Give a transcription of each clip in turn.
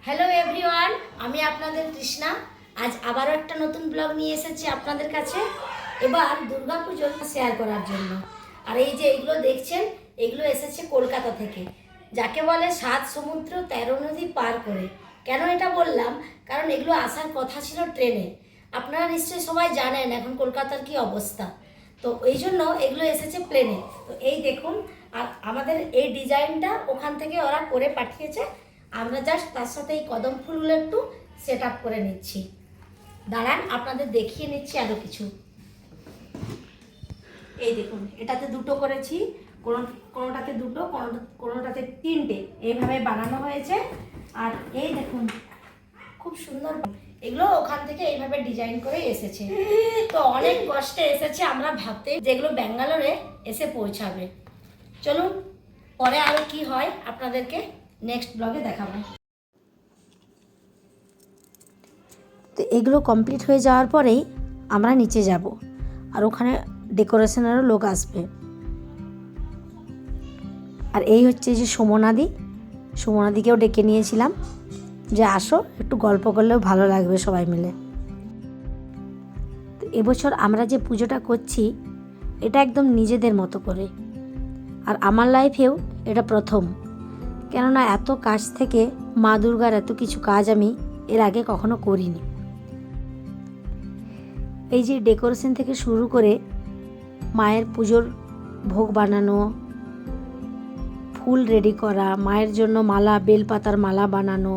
Hello everyone, আমি আপনাদের কৃষ্ণা। আজ আবারও একটা নতুন ব্লগ নিয়ে এসেছি আপনাদের কাছে। এবার দুর্গাপুজো শেয়ার করার জন্য। আর এই যে এগুলো দেখছেন, এগুলো এসেছে কলকাতা থেকে, যাকে বলে 7 সমুদ্র 13 নদী পার করে। কেন এটা বললাম? কারণ এগুলো আসার কথা ছিল ট্রেনে। আপনারা নিশ্চয়ই সবাই জানেন এখন কলকাতার কি অবস্থা, তো এই জন্য এগুলো এসেছে প্লেনে। তো এই দেখুন, আর আমাদের এই ডিজাইনটা ওখান থেকে ওরা করে পাঠিয়েছে। আমরা জাস্ট তার সাথে এই কদম ফুলগুলো একটু সেট আপ করে নিচ্ছি। দাঁড়ান, আপনাদের দেখিয়ে নিচ্ছি আরও কিছু। এই দেখুন, এটাতে দুটো করেছি, কোনোটাতে দুটো, কোনোটাতে তিনটে, এইভাবে বানানো হয়েছে। আর এই দেখুন, খুব সুন্দর। এগুলো ওখান থেকে এইভাবে ডিজাইন করে এসেছে। তো অনেক কষ্টে এসেছে, আমরা ভাবতে যেগুলো ব্যাঙ্গালোরে এসে পৌঁছাবে। চলুন, পরে আরও কি হয় আপনাদেরকে নেক্সট ব্লগে দেখাবো। তো এগুলো কমপ্লিট হয়ে যাওয়ার পরেই আমরা নিচে যাব, আর ওখানে ডেকোরেশনেরও লোক আসবে। আর এই হচ্ছে যে সুমনাদিকেও ডেকে নিয়েছিলাম যে আসো, একটু গল্প করলেও ভালো লাগবে সবাই মিলে। তো এবছর আমরা যে পুজোটা করছি, এটা একদম নিজেদের মতো করে। আর আমার লাইফেও এটা প্রথম, কেননা এত কাছ থেকে মা দুর্গার এত কিছু কাজ আমি এর আগে কখনো করিনি। এই যে ডেকোরেশন থেকে শুরু করে মায়ের পুজোর ভোগ বানানো, ফুল রেডি করা, মায়ের জন্য মালা, বেলপাতার মালা বানানো,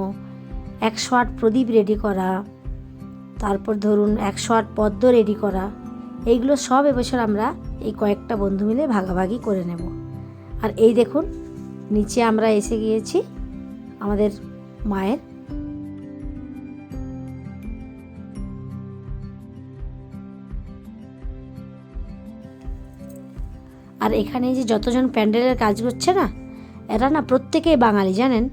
108 প্রদীপ রেডি করা, তারপর ধরুন 108 পদ্ম রেডি করা, এইগুলো সব এবছর আমরা এই কয়েকটা বন্ধু মিলে ভাগাভাগি করে নেব। আর এই দেখুন, নিচে আমরা এসে গিয়েছি আমাদের মায়ের। আর এখানে যে যতজন প্যান্ডেলের কাজ করছে না, এরা না প্রত্যেকেই বাঙালি, জানেন।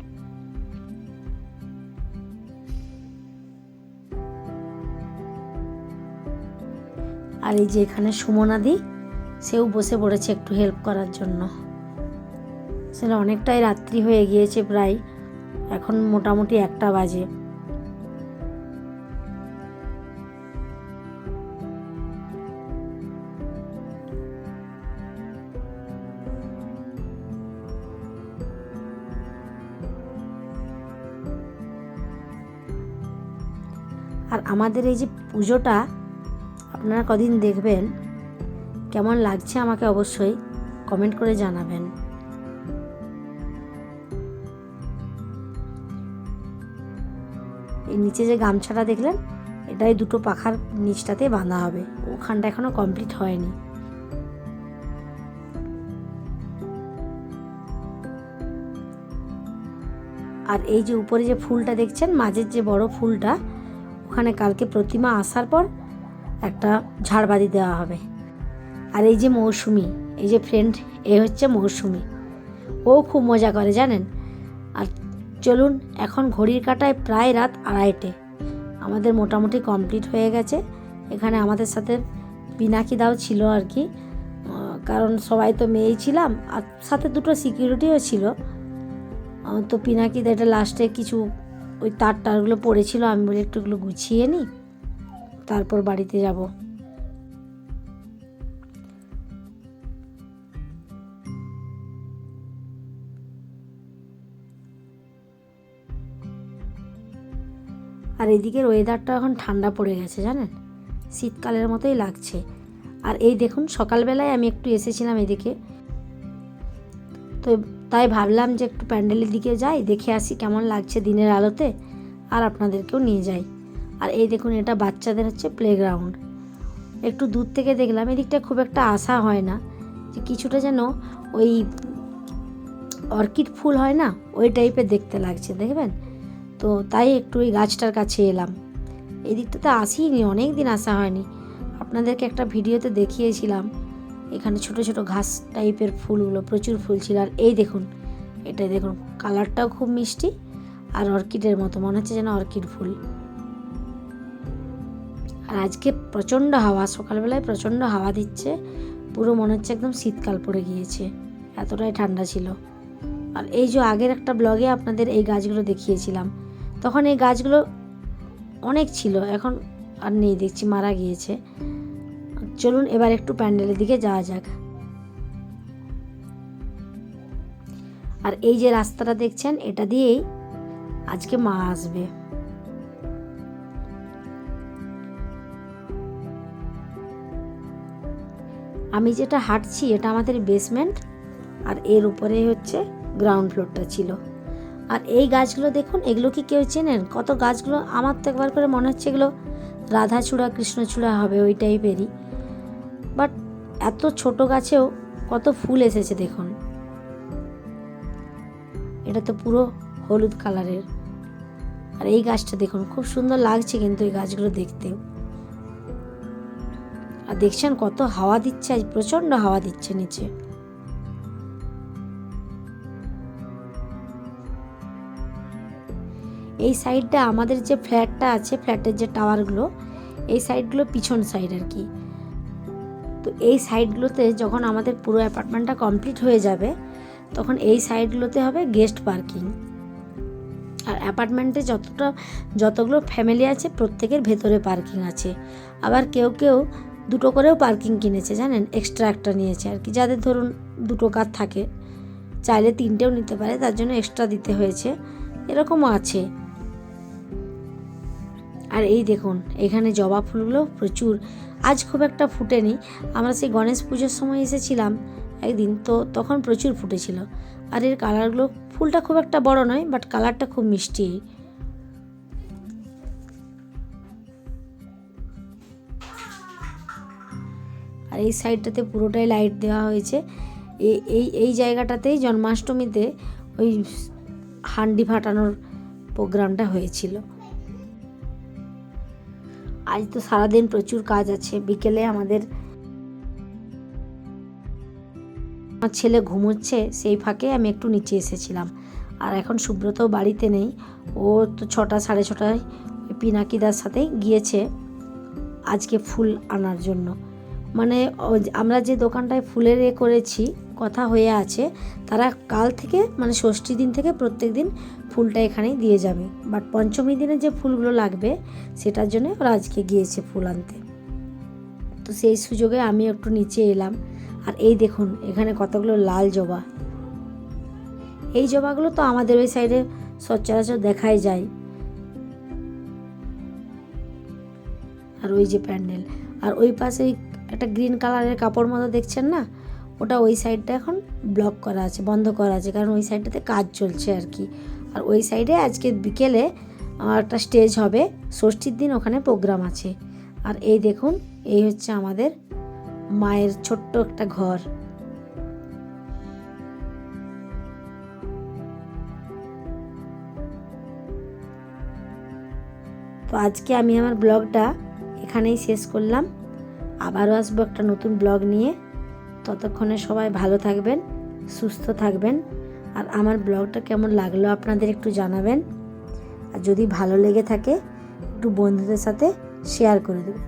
আর এই যে এখানে সুমনাদি, সেও বসে পড়েছে একটু হেল্প করার জন্য। সেটা অনেকটাই রাত্রি হয়ে গিয়েছে, প্রায় এখন মোটামুটি 1টা বাজে। আর আমাদের এই যে পুজোটা আপনারা কদিন দেখবেন, কেমন লাগছে আমাকে অবশ্যই কমেন্ট করে জানাবেন। এই নিচে যে গামছাটা দেখলেন, এটাই দুটো পাখার নিচটাতে বাঁধা হবে, ওখানটা এখনো কমপ্লিট হয়নি। আর এই যে উপরে যে ফুলটা দেখছেন, মাঝের যে বড় ফুলটা, ওখানে কালকে প্রতিমা আসার পর একটা ঝাড়বাতি দেওয়া হবে। আর এই যে মৌসুমি, এই যে ফ্রেন্ড, এ হচ্ছে মৌসুমি, ও খুব মজা করে জানেন। আর চলুন, এখন ঘড়ির কাঁটায় প্রায় রাত 2:30। আমাদের মোটামুটি কমপ্লিট হয়ে গেছে। এখানে আমাদের সাথে পিনাকিদাও ছিল আর কি, কারণ সবাই তো মেয়েই ছিলাম, আর সাথে দুটো সিকিউরিটিও ছিল। তো পিনাকিদা এটা লাস্টে কিছু ওই তারগুলো পড়েছিল, আমি বলি একটুগুলো গুছিয়ে নিই, তারপর বাড়িতে যাব। আর এদিকের ওয়েদারটা এখন ঠান্ডা পড়ে গেছে জানেন, শীতকালের মতোই লাগছে। আর এই দেখুন, সকালবেলায় আমি একটু এসেছিলাম এদিকে, তো তাই ভাবলাম যে একটু প্যান্ডেলের দিকে যাই, দেখে আসি কেমন লাগছে দিনের আলোতে, আর আপনাদেরকেও নিয়ে যাই। আর এই দেখুন, এটা বাচ্চাদের হচ্ছে প্লেগ্রাউন্ড। একটু দূর থেকে দেখলাম, এদিকটা খুব একটা আসা হয় না, যে কিছুটা যেন ওই অর্কিড ফুল হয় না, ওই টাইপের দেখতে লাগছে, দেখবেন। তো তাই একটু ওই গাছটার কাছে এলাম। এই দিকটাতে আসিনি, অনেক দিন আসা হয়নি। আপনাদেরকে একটা ভিডিওতে দেখিয়েছিলাম, এখানে ছোট ছোট ঘাস টাইপের ফুলগুলো, প্রচুর ফুল ছিল। আর এই দেখুন, এটা দেখুন, কালারটাও খুব মিষ্টি, আর অর্কিডের মতো মনে হচ্ছে যেন অর্কিড ফুল। আর আজকে প্রচণ্ড হাওয়া, সকালবেলায় প্রচণ্ড হাওয়া দিচ্ছে, পুরো মনে হচ্ছে একদম শীতকাল পড়ে গিয়েছে, এতটাই ঠান্ডা ছিল। আর এই যে আগের একটা ব্লগে আপনাদের এই গাছগুলো দেখিয়েছিলাম, তখন এই গাছগুলো অনেক ছিল, এখন আর নেই, দেখছি মারা গিয়েছে। চলুন এবার একটু প্যান্ডেলের দিকে যাওয়া যাক। আর এই যে রাস্তাটা দেখছেন, এটা দিয়েই আজকে মা আসবে। আমি যেটা হাঁটছি এটা আমাদের বেসমেন্ট, আর এর উপরে হচ্ছে গ্রাউন্ড ফ্লোরটা ছিল। আর এই গাছগুলো দেখুন, এগুলো কি কেউ চেনেন? কত গাছগুলো, আমার তো একবার করে মনে হচ্ছে এগুলো রাধাচূড়া কৃষ্ণচূড়া হবে, ওই টাইপেরই। বাট এত ছোট গাছেও কত ফুল এসেছে দেখুন। এটা তো পুরো হলুদ কালারের। আর এই গাছটা দেখুন, খুব সুন্দর লাগছে কিন্তু এই গাছগুলো দেখতেও। আর দেখছেন কত হাওয়া দিচ্ছে, আজ প্রচন্ড হাওয়া দিচ্ছে নিচে। এই সাইডটা আমাদের যে ফ্ল্যাটটা আছে, ফ্ল্যাটের যে টাওয়ারগুলো, এই সাইডগুলো পিছন সাইড আর কি। তো এই সাইডগুলোতে যখন আমাদের পুরো অ্যাপার্টমেন্টটা কমপ্লিট হয়ে যাবে, তখন এই সাইডগুলোতে হবে গেস্ট পার্কিং। আর অ্যাপার্টমেন্টে যতগুলো ফ্যামিলি আছে প্রত্যেকের ভেতরে পার্কিং আছে। আবার কেউ কেউ দুটো করেও পার্কিং কিনেছে, জানেন, এক্সট্রা একটা নিয়েছে আর কি। যাদের ধরুন দুটো কার থাকে, চাইলে তিনটেও নিতে পারে, তার জন্য এক্সট্রা দিতে হয়েছে, এরকমও আছে। আর এই দেখুন এখানে জবা ফুলগুলো প্রচুর, আজ খুব একটা ফুটেনি। আমরা সেই গণেশ পুজোর সময় এসেছিলাম একদিন, তো তখন প্রচুর ফুটেছিল। আর এর কালারগুলো, ফুলটা খুব একটা বড় নয়, বাট কালারটা খুব মিষ্টি। আর এই সাইডটাতে পুরোটাই লাইট দেওয়া হয়েছে। এই জায়গাটাতেই জন্মাষ্টমীতে ওই হান্ডি ফাটানোর প্রোগ্রামটা হয়েছিল। আজ তো সারাদিন প্রচুর কাজ আছে। বিকেলে আমার ছেলে ঘুমোচ্ছে, সেই ফাঁকে আমি একটু নিচে এসেছিলাম। আর এখন সুব্রতও বাড়িতে নেই, ও তো 6টা সাড়ে 6টায় পিনাকিদার সাথে গিয়েছে আজকে ফুল আনার জন্য। মানে আমরা যে দোকানটায় ফুলের করেছি, কথা হয়ে আছে, তারা কাল থেকে মানে ষষ্ঠী দিন থেকে প্রত্যেক দিন ফুলটা এখানেই দিয়ে যাবে। বাট পঞ্চমী দিনে যে ফুলগুলো লাগবে সেটার জন্য ওরা আজকে গিয়েছে ফুল আনতে। তো সেই সুযোগে আমি একটু নিচে এলাম। আর এই দেখুন এখানে কতগুলো লাল জবা। এই জবাগুলো তো আমাদের ওই সাইডে সচরাচর দেখাই যায়। আর ওই যে প্যান্ডেল, আর ওই পাশে একটা গ্রিন কালারের কাপড় মতো দেখছেন না, ওটা ওই সাইডটা এখন ব্লক করা আছে, বন্ধ করা আছে, কারণ ওই সাইডটাতে কাজ চলছে আর কি। আর ওই সাইডে আজকে বিকেলে একটা স্টেজ হবে, ষষ্ঠীর দিন ওখানে প্রোগ্রাম আছে। আর এই দেখুন, এই হচ্ছে আমাদের মায়ের ছোট্ট একটা ঘর। তো আজকে আমি আমার ব্লগটা এখানেই শেষ করলাম। আবারও আসবো একটা নতুন ব্লগ নিয়ে। ততক্ষণে সবাই ভালো থাকবেন, সুস্থ থাকবেন। আর আমার ব্লগটা কেমন লাগলো আপনাদের একটু জানাবেন। আর যদি ভালো লেগে থাকে একটু বন্ধুদের সাথে শেয়ার করে দেবেন।